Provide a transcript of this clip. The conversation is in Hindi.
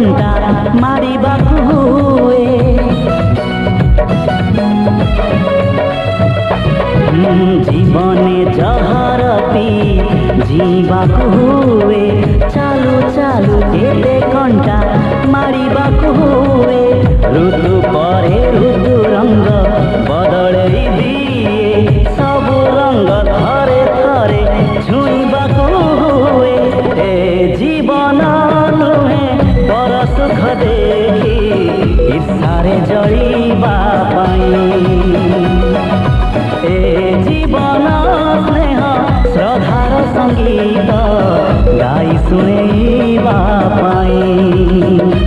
कंटा मारिबाकु हुए। जीवने जहर पी जीवाकु हुए। चालू चालू केते कंटा मारिबाकु हुए। ऋतु परे ऋतु रंग बदलई दिए। सबु रंग थरे थरे छुईबाकु हुए। ए जीवन नुहे पर सुख देखी ईर्षारे जळीबा पाई। ए जीवन स्नेह श्रद्धार संगीत गाई शुणेबा पाई।